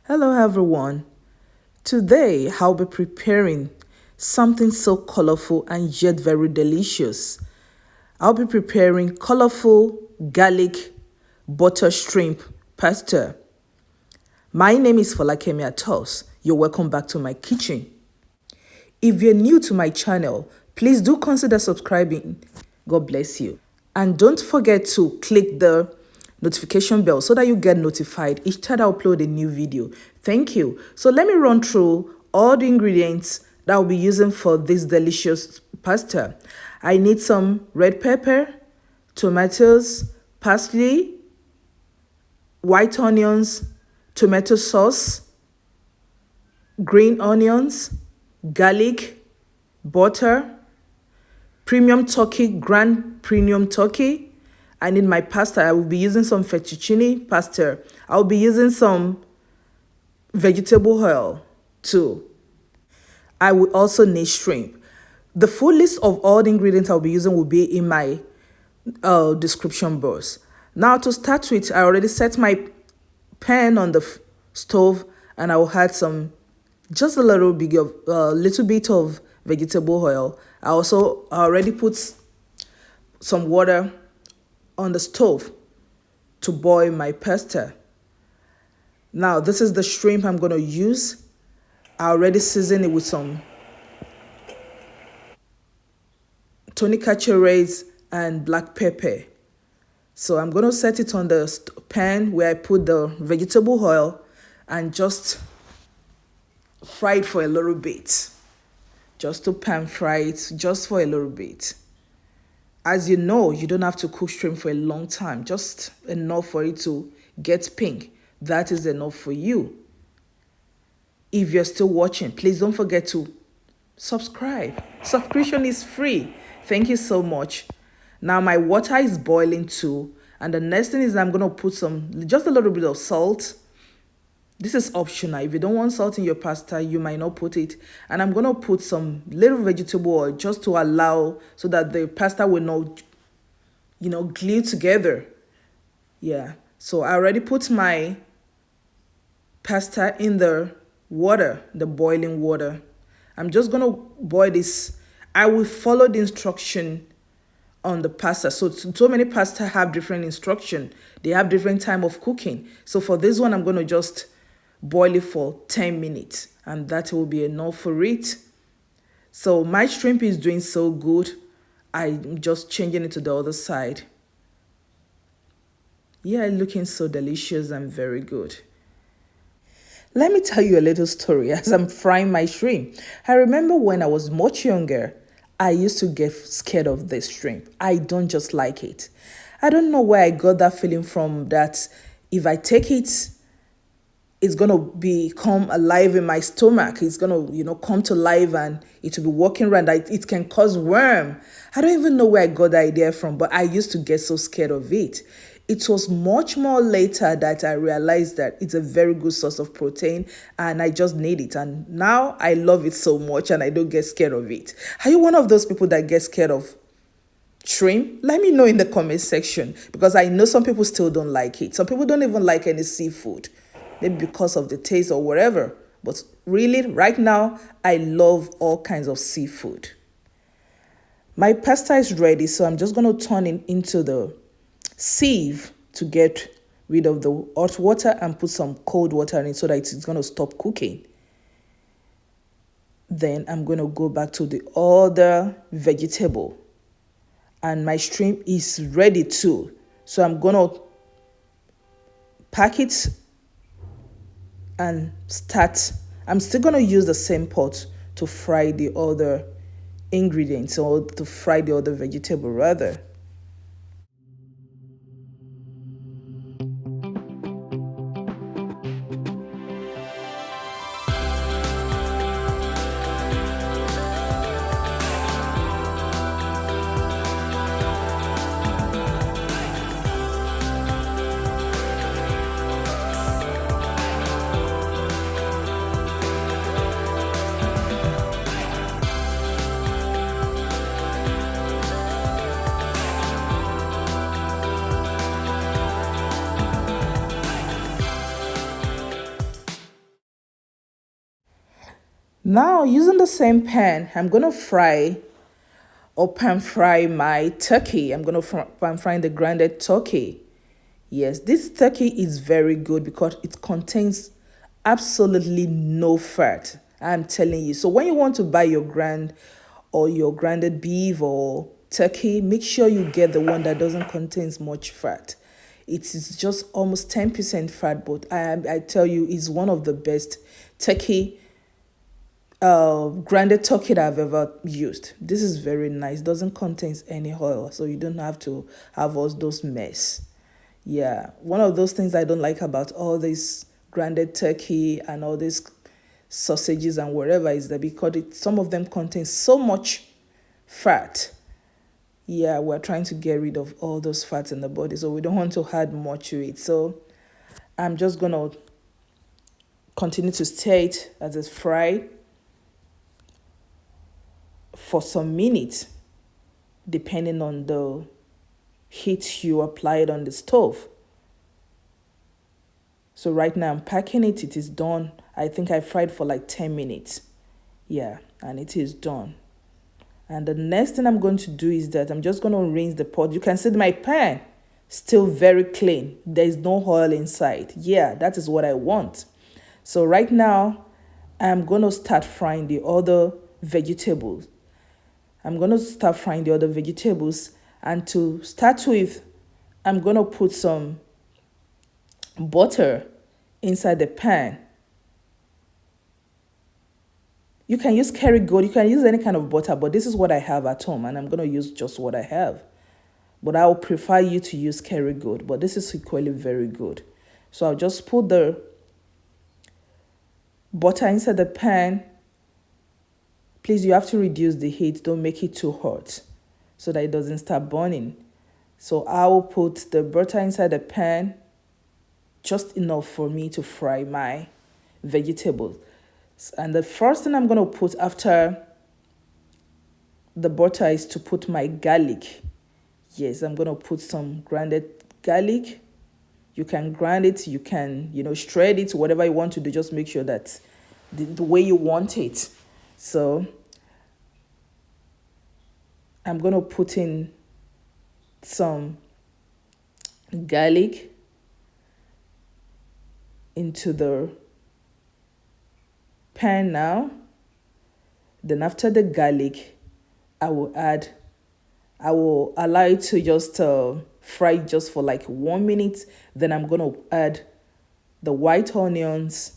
Hello everyone. Today I'll be preparing something so colorful and yet very delicious. I'll be preparing colorful garlic butter shrimp pasta. My name is Falakemi Atos. You're welcome back to my kitchen. If you're new to my channel, please do consider subscribing. God bless you. And don't forget to click the notification bell so that you get notified each time I upload a new video. Thank you. So let me run through all the ingredients that I'll be using for this delicious pasta. I need some red pepper, tomatoes, parsley, white onions, tomato sauce, green onions, garlic, butter, premium turkey, grand premium turkey. I need my pasta. I will be using some fettuccine pasta. I'll be using some vegetable oil too. I will also need shrimp. The full list of all the ingredients I'll be using will be in my description box. Now to start with, I already set my pan on the stove and I will add just a little bit of vegetable oil. I already put some water on the stove to boil my pasta. Now this is the shrimp I'm going to use. I already seasoned it with some tonica cherries and black pepper. So I'm going to set it on the pan where I put the vegetable oil and just fry it for a little bit. Just to pan fry it just for a little bit. As you know, you don't have to cook shrimp for a long time, just enough for it to get pink. That is enough for you. If you're still watching, please don't forget to subscribe. Subscription is free. Thank you so much. Now my water is boiling too. And the next thing is I'm going to put just a little bit of salt. This is optional. If you don't want salt in your pasta, you might not put it. And I'm going to put some little vegetable oil just to allow so that the pasta will not, glue together. Yeah. So I already put my pasta in the water, the boiling water. I'm just going to boil this. I will follow the instruction on the pasta. So many pasta have different instruction. They have different time of cooking. So for this one, I'm going to just boil it for 10 minutes and that will be enough for it. So my shrimp is doing so good. I'm just changing it to the other side. Yeah, looking so delicious and very good. Let me tell you a little story as I'm frying my shrimp. I remember when I was much younger, I used to get scared of this shrimp. I don't just like it. I don't know where I got that feeling from, that if I take it, it's going to become alive in my stomach. It's going to, come to life and it will be walking around. It can cause worm. I don't even know where I got the idea from, but I used to get so scared of it. It was much more later that I realized that it's a very good source of protein and I just need it. And now I love it so much and I don't get scared of it. Are you one of those people that get scared of shrimp? Let me know in the comment section because I know some people still don't like it. Some people don't even like any seafood. Maybe because of the taste or whatever. But really, right now, I love all kinds of seafood. My pasta is ready, so I'm just going to turn it into the sieve to get rid of the hot water and put some cold water in it so that it's going to stop cooking. Then I'm going to go back to the other vegetable. And my shrimp is ready too. So I'm going to pack it and start. I'm still going to use the same pot to fry the other ingredients, or to fry the other vegetable rather. Now, using the same pan, I'm going to fry or pan fry my turkey. I'm going to pan fry the grounded turkey. Yes, this turkey is very good because it contains absolutely no fat. I'm telling you. So when you want to buy your grounded beef or turkey, make sure you get the one that doesn't contain much fat. It is just almost 10% fat, but I tell you, it's one of the best turkey grounded turkey that I've ever used. This is very nice. Doesn't contain any oil, so you don't have to have all those mess. Yeah, one of those things I don't like about all this grounded turkey and all these sausages and whatever is that because some of them contain so much fat. Yeah, we're trying to get rid of all those fats in the body, so we don't want to add much to it. So I'm just gonna continue to stir it as it's fried for some minutes, depending on the heat you applied on the stove. So right now I'm packing it. It is done. I think I fried for like 10 minutes. Yeah, and it is done. And the next thing I'm going to do is that I'm just going to rinse the pot. You can see my pan still very clean. There is no oil inside. Yeah, that is what I want. So right now I'm going to start frying the other vegetables. And to start with, I'm going to put some butter inside the pan. You can use Kerrygold, you can use any kind of butter, but this is what I have at home, and I'm going to use just what I have. But I would prefer you to use Kerrygold, but this is equally very good. So I'll just put the butter inside the pan. Please, you have to reduce the heat. Don't make it too hot so that it doesn't start burning. So I will put the butter inside the pan, just enough for me to fry my vegetables. And the first thing I'm going to put after the butter is to put my garlic. Yes, I'm going to put some grounded garlic. You can grind it, you can, shred it, whatever you want to do. Just make sure that the way you want it. So I'm going to put in some garlic into the pan now. Then after the garlic, I will allow it to just fry just for like 1 minute. Then I'm going to add the white onions.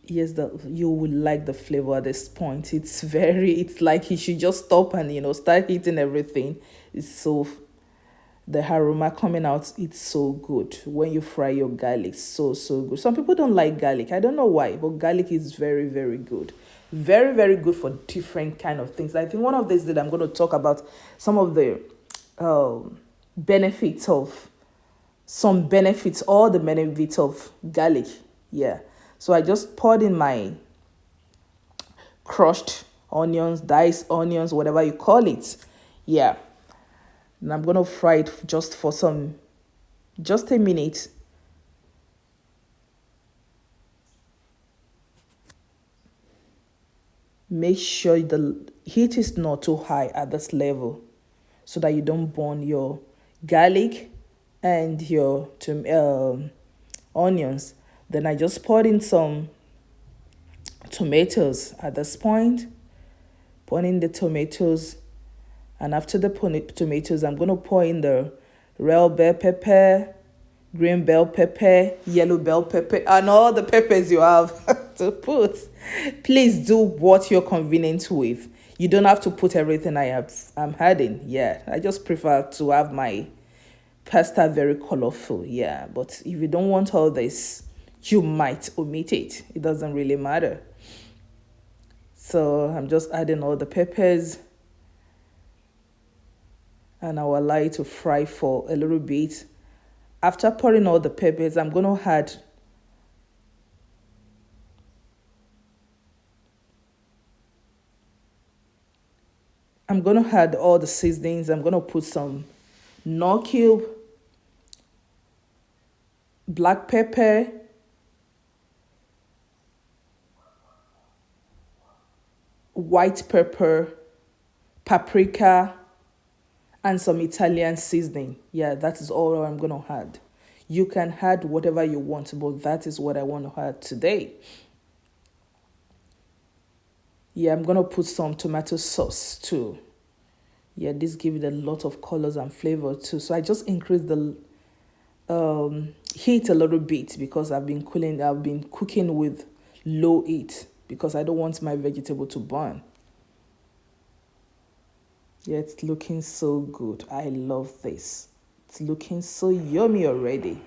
Yes, you will like the flavor at this point. It's like you should just stop and start eating everything. The aroma coming out, it's so good when you fry your garlic. So good. Some people don't like garlic. I don't know why, but garlic is very, very good. Very, very good for different kind of things. I think one of these that I'm going to talk about some of the benefits of all the benefits of garlic. Yeah. So I just poured in my crushed onions, diced onions, whatever you call it. Yeah. And I'm going to fry it just a minute. Make sure the heat is not too high at this level so that you don't burn your garlic and your onions. Then I just poured in some tomatoes at this point. Pour in the tomatoes. And after the tomatoes, I'm going to pour in the red bell pepper, green bell pepper, yellow bell pepper, and all the peppers you have to put. Please do what you're convenient with. You don't have to put everything I'm adding. Yeah, I just prefer to have my pasta very colorful. Yeah, but if you don't want all this, you might omit it. It doesn't really matter. So I'm just adding all the peppers. And I'll allow it to fry for a little bit. After pouring all the peppers, I'm going to add all the seasonings. I'm going to put some Knorr cube. black pepper, white pepper, paprika, and some Italian seasoning. Yeah, that is all I'm going to add. You can add whatever you want, but that is what I want to add today. Yeah, I'm going to put some tomato sauce too. Yeah, this gives it a lot of colors and flavor too. So I just increased the heat a little bit because I've been cooking with low heat because I don't want my vegetable to burn. Yeah, it's looking so good. I love this. It's looking so yummy already.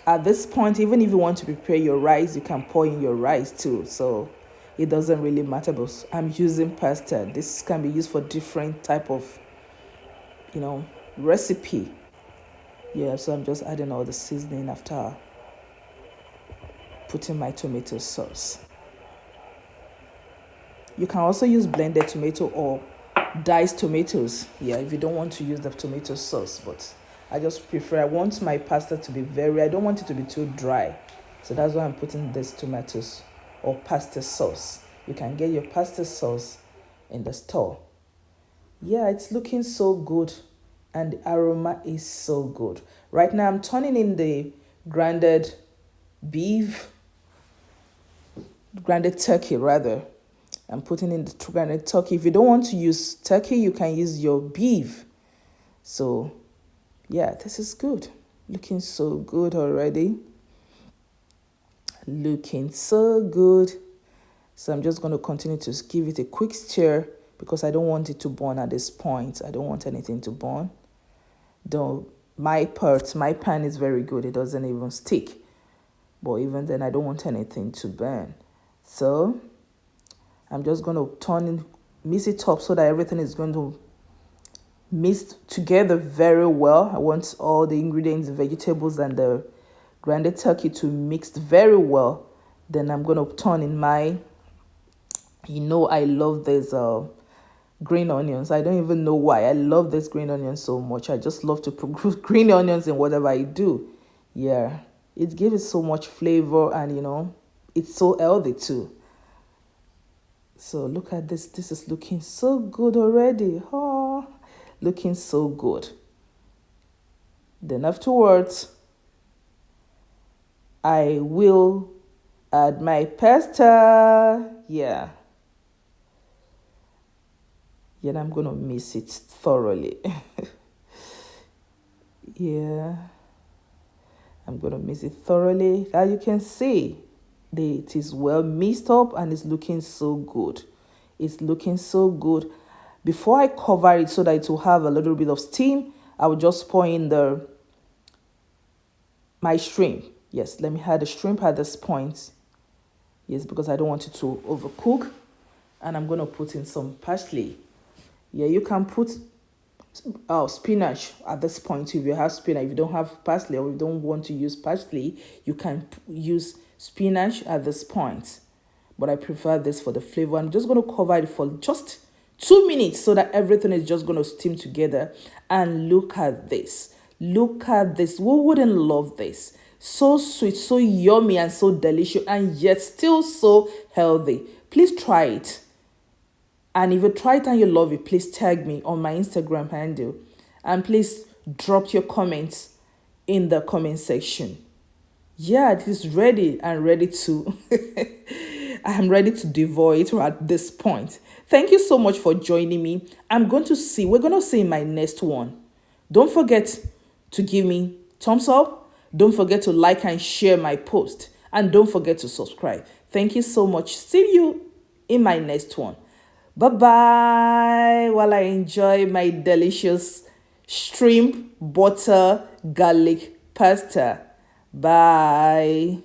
At this point, even if you want to prepare your rice, you can pour in your rice too. So it doesn't really matter, but I'm using pasta. This can be used for different type of, recipe. Yeah, so I'm just adding all the seasoning after putting my tomato sauce. You can also use blended tomato or diced tomatoes. Yeah, if you don't want to use the tomato sauce, but I just prefer, I want my pasta to be I don't want it to be too dry. So that's why I'm putting this tomatoes or pasta sauce. You can get your pasta sauce in the store. Yeah, it's looking so good and the aroma is so good. Right now I'm turning in the grounded turkey rather. I'm putting in the grounded turkey. If you don't want to use turkey, you can use your beef. So yeah, this is good. Looking so good already. Looking so good. So I'm just going to continue to give it a quick stir because I don't want it to burn at this point. I don't want anything to burn. Though my pan is very good. It doesn't even stick. But even then, I don't want anything to burn. So I'm just going to mix it up so that everything is going to mix together very well. I want all the ingredients, the vegetables, and the grounded turkey to mix very well. Then I'm going to turn in my, I love this green onions. I don't even know why. I love this green onions so much. I just love to put green onions in whatever I do. Yeah, it gives it so much flavor and, it's so healthy too. So look at this. This is looking so good already. Oh, looking so good. Then afterwards, I will add my pasta. Yeah. Yeah, I'm going to mix it thoroughly. Yeah. I'm going to mix it thoroughly. As you can see, it is well mixed up and it's looking so good. It's looking so good. Before I cover it so that it will have a little bit of steam, I will just pour in my shrimp. Yes, let me add the shrimp at this point. Yes, because I don't want it to overcook. And I'm going to put in some parsley. Yeah, you can put spinach at this point if you have spinach. If you don't have parsley or you don't want to use parsley, you can use spinach at this point. But I prefer this for the flavor. I'm just going to cover it for just 2 minutes so that everything is just going to steam together. And look at this. Look at this. Who wouldn't love this? So sweet, so yummy, and so delicious, and yet still so healthy. Please try it. And if you try it and you love it, please tag me on my Instagram handle. And please drop your comments in the comment section. Yeah, it is ready and ready to... I am ready to devour it at this point. Thank you so much for joining me. We're going to see in my next one. Don't forget to give me thumbs up. Don't forget to like and share my post. And don't forget to subscribe. Thank you so much. See you in my next one. Bye-bye while I enjoy my delicious shrimp, butter, garlic pasta. Bye.